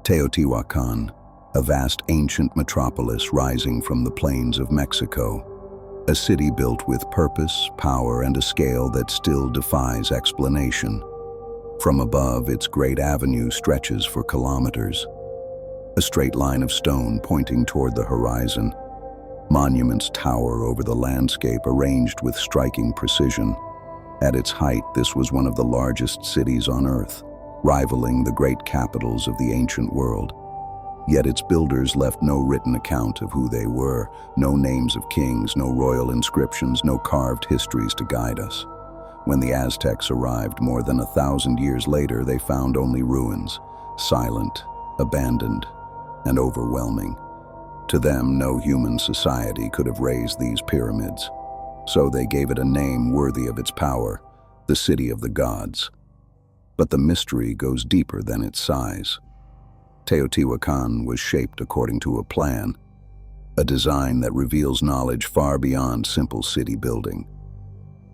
Teotihuacan, a vast ancient metropolis rising from the plains of Mexico. A city built with purpose, power, and a scale that still defies explanation. From above, its great avenue stretches for kilometers. A straight line of stone pointing toward the horizon. Monuments tower over the landscape, arranged with striking precision. At its height, this was one of the largest cities on Earth, rivaling the great capitals of the ancient world. Yet its builders left no written account of who they were, no names of kings, no royal inscriptions, no carved histories to guide us. When the Aztecs arrived more than 1,000 years later, they found only ruins, silent, abandoned, and overwhelming. To them, no human society could have raised these pyramids. So they gave it a name worthy of its power, the City of the Gods. But the mystery goes deeper than its size. Teotihuacan was shaped according to a plan, a design that reveals knowledge far beyond simple city building.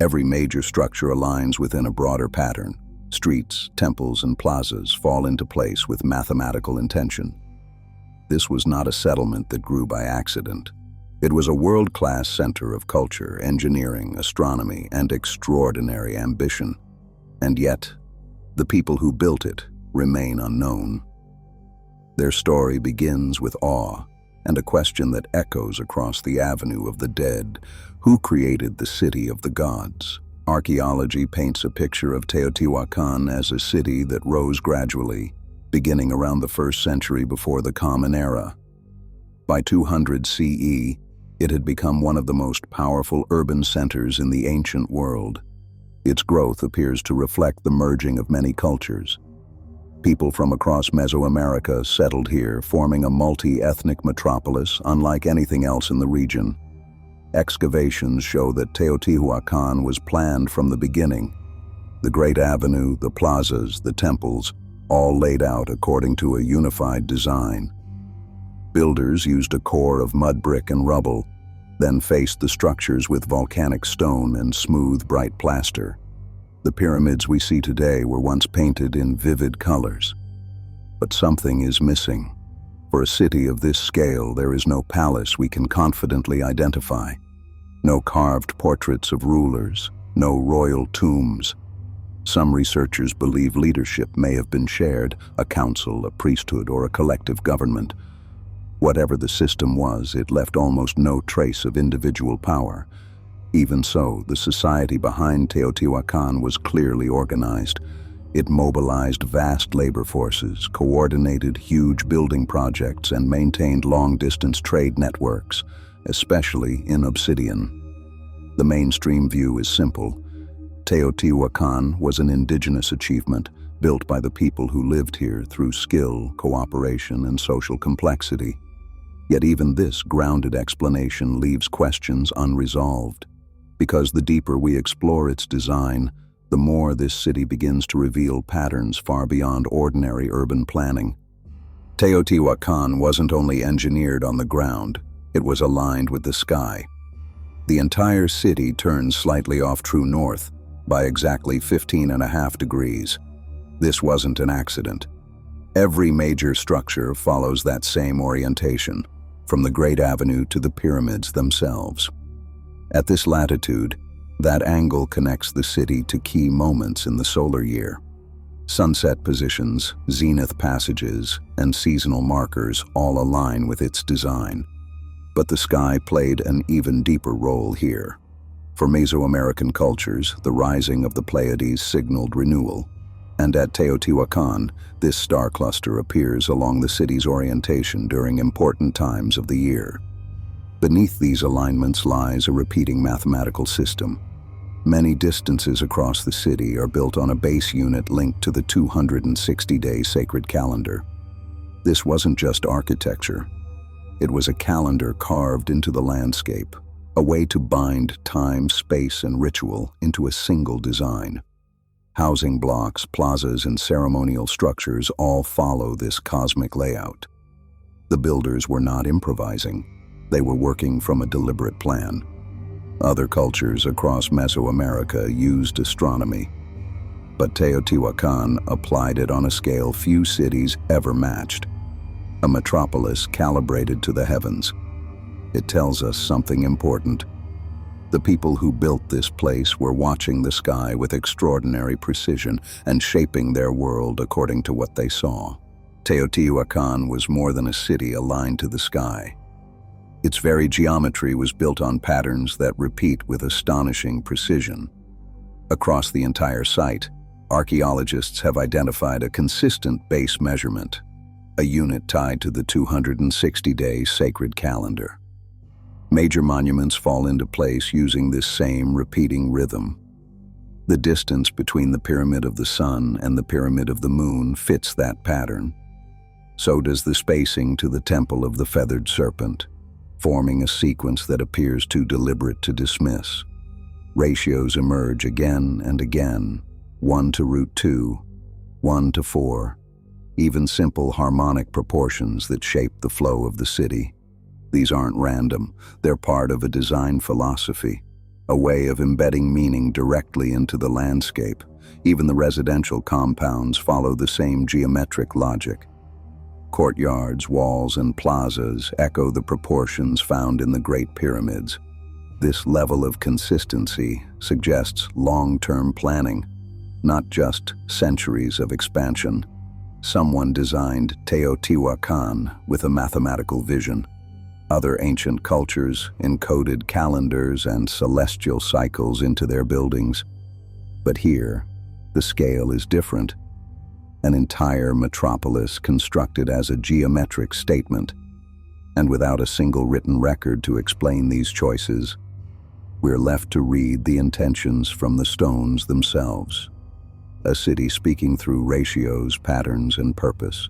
Every major structure aligns within a broader pattern. Streets, temples, and plazas fall into place with mathematical intention. This was not a settlement that grew by accident. It was a world-class center of culture, engineering, astronomy, and extraordinary ambition. And yet, the people who built it remain unknown. Their story begins with awe and a question that echoes across the avenue of the dead. Who created the City of the Gods? Archaeology paints a picture of Teotihuacan as a city that rose gradually, beginning around the 1st century before the Common Era. By 200 CE, it had become one of the most powerful urban centers in the ancient world. Its growth appears to reflect the merging of many cultures. People from across Mesoamerica settled here, forming a multi-ethnic metropolis unlike anything else in the region. Excavations show that Teotihuacan was planned from the beginning. The Great Avenue, the plazas, the temples, all laid out according to a unified design. Builders used a core of mud brick and rubble, then faced the structures with volcanic stone and smooth, bright plaster. The pyramids we see today were once painted in vivid colors. But something is missing. For a city of this scale, there is no palace we can confidently identify. No carved portraits of rulers, no royal tombs. Some researchers believe leadership may have been shared, a council, a priesthood, or a collective government. Whatever the system was, it left almost no trace of individual power. Even so, the society behind Teotihuacan was clearly organized. It mobilized vast labor forces, coordinated huge building projects, and maintained long-distance trade networks, especially in obsidian. The mainstream view is simple. Teotihuacan was an indigenous achievement, built by the people who lived here through skill, cooperation, and social complexity. Yet even this grounded explanation leaves questions unresolved. Because the deeper we explore its design, the more this city begins to reveal patterns far beyond ordinary urban planning. Teotihuacan wasn't only engineered on the ground, it was aligned with the sky. The entire city turns slightly off true north, by exactly 15.5 degrees. This wasn't an accident. Every major structure follows that same orientation, from the Great Avenue to the pyramids themselves. At this latitude, that angle connects the city to key moments in the solar year. Sunset positions, zenith passages, and seasonal markers all align with its design. But the sky played an even deeper role here. For Mesoamerican cultures, the rising of the Pleiades signaled renewal. And at Teotihuacan, this star cluster appears along the city's orientation during important times of the year. Beneath these alignments lies a repeating mathematical system. Many distances across the city are built on a base unit linked to the 260-day sacred calendar. This wasn't just architecture. It was a calendar carved into the landscape, a way to bind time, space, and ritual into a single design. Housing blocks, plazas, and ceremonial structures all follow this cosmic layout. The builders were not improvising. They were working from a deliberate plan. Other cultures across Mesoamerica used astronomy, but Teotihuacan applied it on a scale few cities ever matched. a metropolis calibrated to the heavens. It tells us something important. The people who built this place were watching the sky with extraordinary precision and shaping their world according to what they saw. Teotihuacan was more than a city aligned to the sky. Its very geometry was built on patterns that repeat with astonishing precision. Across the entire site, archaeologists have identified a consistent base measurement, a unit tied to the 260-day sacred calendar. Major monuments fall into place using this same repeating rhythm. The distance between the Pyramid of the Sun and the Pyramid of the Moon fits that pattern. So does the spacing to the Temple of the Feathered Serpent, forming a sequence that appears too deliberate to dismiss. Ratios emerge again and again, 1:2, 1:4, even simple harmonic proportions that shape the flow of the city. These aren't random, they're part of a design philosophy, a way of embedding meaning directly into the landscape. Even the residential compounds follow the same geometric logic. Courtyards, walls, and plazas echo the proportions found in the Great Pyramids. This level of consistency suggests long-term planning, not just centuries of expansion. Someone designed Teotihuacan with a mathematical vision. Other ancient cultures encoded calendars and celestial cycles into their buildings. But here, the scale is different. An entire metropolis constructed as a geometric statement, and without a single written record to explain these choices, we're left to read the intentions from the stones themselves. A city speaking through ratios, patterns, and purpose.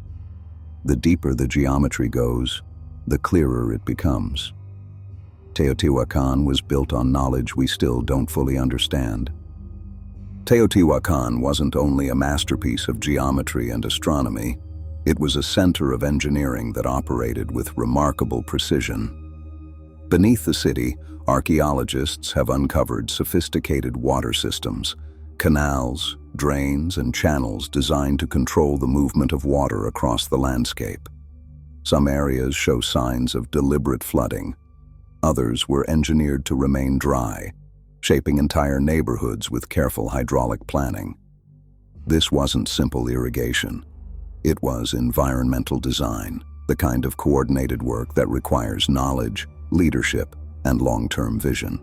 The deeper the geometry goes, the clearer it becomes. Teotihuacan was built on knowledge we still don't fully understand. Teotihuacan wasn't only a masterpiece of geometry and astronomy, it was a center of engineering that operated with remarkable precision. Beneath the city, archaeologists have uncovered sophisticated water systems, canals, drains, and channels designed to control the movement of water across the landscape. Some areas show signs of deliberate flooding. Others were engineered to remain dry, shaping entire neighborhoods with careful hydraulic planning. This wasn't simple irrigation. It was environmental design, the kind of coordinated work that requires knowledge, leadership, and long-term vision.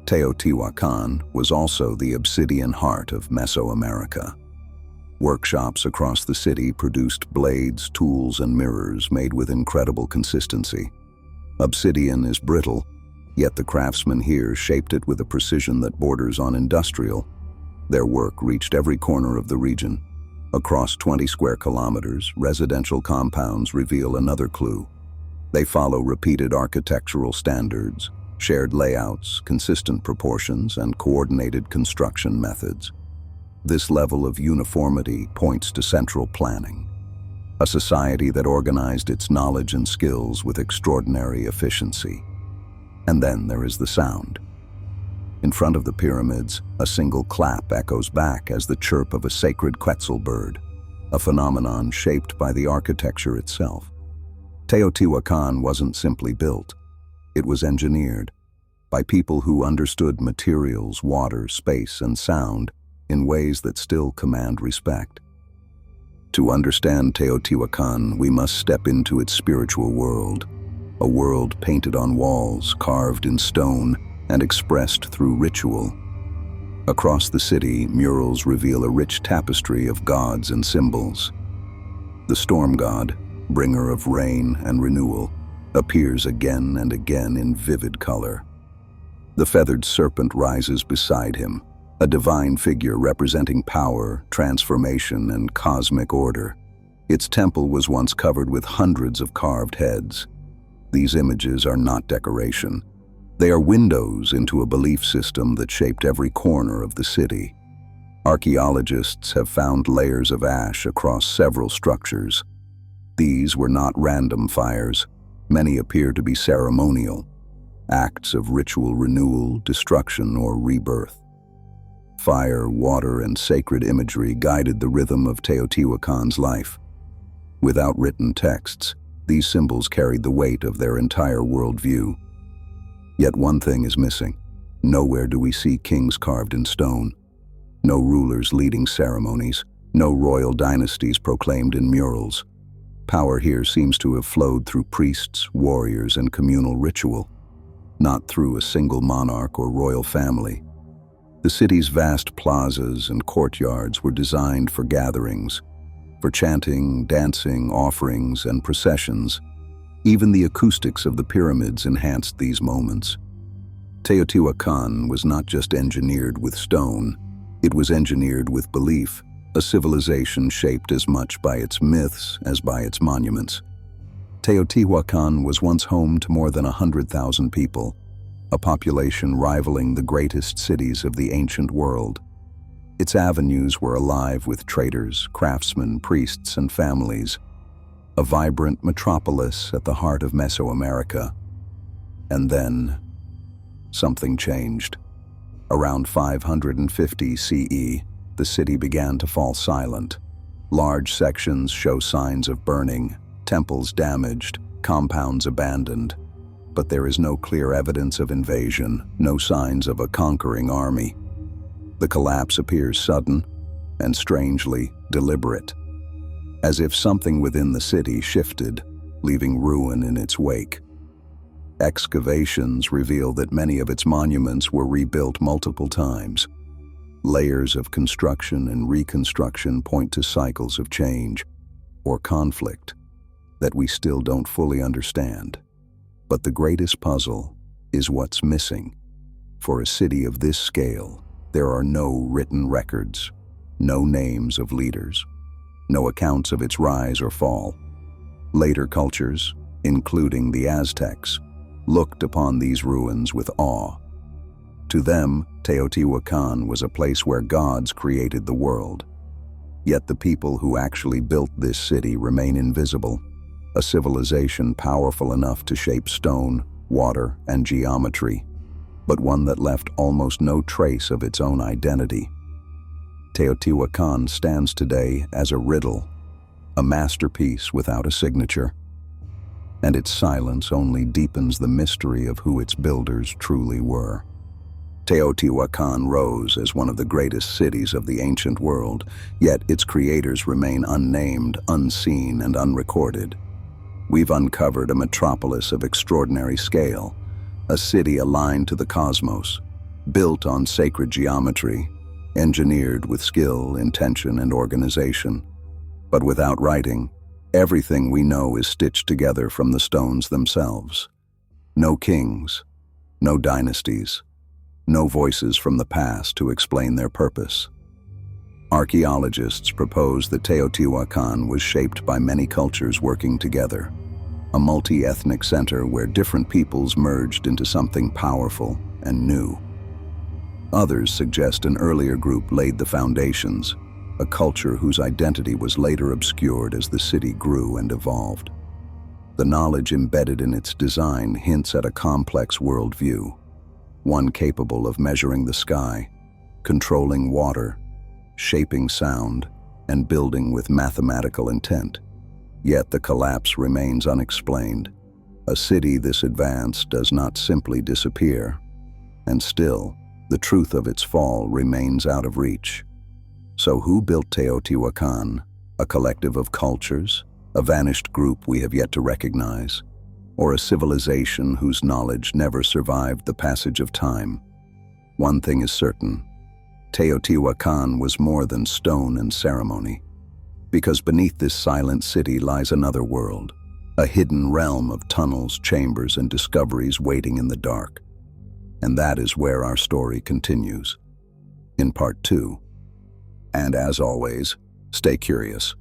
Teotihuacan was also the obsidian heart of Mesoamerica. Workshops across the city produced blades, tools, and mirrors made with incredible consistency. Obsidian is brittle, yet the craftsmen here shaped it with a precision that borders on industrial. Their work reached every corner of the region. Across 20 square kilometers, residential compounds reveal another clue. They follow repeated architectural standards, shared layouts, consistent proportions, and coordinated construction methods. This level of uniformity points to central planning, a society that organized its knowledge and skills with extraordinary efficiency. And then there is the sound. In front of the pyramids, a single clap echoes back as the chirp of a sacred quetzal bird, a phenomenon shaped by the architecture itself. Teotihuacan wasn't simply built, it was engineered by people who understood materials, water, space, and sound in ways that still command respect. To understand Teotihuacan, we must step into its spiritual world, a world painted on walls, carved in stone, and expressed through ritual. Across the city, murals reveal a rich tapestry of gods and symbols. The storm god, bringer of rain and renewal, appears again and again in vivid color. The feathered serpent rises beside him, a divine figure representing power, transformation, and cosmic order. Its temple was once covered with hundreds of carved heads. These images are not decoration. They are windows into a belief system that shaped every corner of the city. Archaeologists have found layers of ash across several structures. These were not random fires. Many appear to be ceremonial, acts of ritual renewal, destruction, or rebirth. Fire, water, and sacred imagery guided the rhythm of Teotihuacan's life. Without written texts, these symbols carried the weight of their entire worldview. Yet one thing is missing. Nowhere do we see kings carved in stone. No rulers leading ceremonies. No royal dynasties proclaimed in murals. Power here seems to have flowed through priests, warriors, and communal ritual, not through a single monarch or royal family. The city's vast plazas and courtyards were designed for gatherings, for chanting, dancing, offerings, and processions. Even the acoustics of the pyramids enhanced these moments. Teotihuacan was not just engineered with stone, it was engineered with belief, a civilization shaped as much by its myths as by its monuments. Teotihuacan was once home to more than 100,000 people, a population rivaling the greatest cities of the ancient world. Its avenues were alive with traders, craftsmen, priests, and families, a vibrant metropolis at the heart of Mesoamerica. And then, something changed. Around 550 CE, the city began to fall silent. Large sections show signs of burning, temples damaged, compounds abandoned. But there is no clear evidence of invasion, no signs of a conquering army. The collapse appears sudden and strangely deliberate, as if something within the city shifted, leaving ruin in its wake. Excavations reveal that many of its monuments were rebuilt multiple times. Layers of construction and reconstruction point to cycles of change or conflict that we still don't fully understand. But the greatest puzzle is what's missing. For a city of this scale, there are no written records, no names of leaders, no accounts of its rise or fall. Later cultures, including the Aztecs, looked upon these ruins with awe. To them, Teotihuacan was a place where gods created the world. Yet the people who actually built this city remain invisible, a civilization powerful enough to shape stone, water, and geometry, but one that left almost no trace of its own identity. Teotihuacan stands today as a riddle, a masterpiece without a signature, and its silence only deepens the mystery of who its builders truly were. Teotihuacan rose as one of the greatest cities of the ancient world, yet its creators remain unnamed, unseen, and unrecorded. We've uncovered a metropolis of extraordinary scale, a city aligned to the cosmos, built on sacred geometry, engineered with skill, intention, and organization. But without writing, everything we know is stitched together from the stones themselves. No kings, no dynasties, no voices from the past to explain their purpose. Archaeologists propose that Teotihuacan was shaped by many cultures working together, a multi-ethnic center where different peoples merged into something powerful and new. Others suggest an earlier group laid the foundations, a culture whose identity was later obscured as the city grew and evolved. The knowledge embedded in its design hints at a complex worldview, one capable of measuring the sky, controlling water, shaping sound, and building with mathematical intent. Yet the collapse remains unexplained. A city this advanced does not simply disappear, and still, the truth of its fall remains out of reach. So who built Teotihuacan? A collective of cultures? A vanished group we have yet to recognize? Or a civilization whose knowledge never survived the passage of time? One thing is certain: Teotihuacan was more than stone and ceremony, because beneath this silent city lies another world, a hidden realm of tunnels, chambers, and discoveries waiting in the dark. And that is where our story continues, in part 2. And as always, stay curious.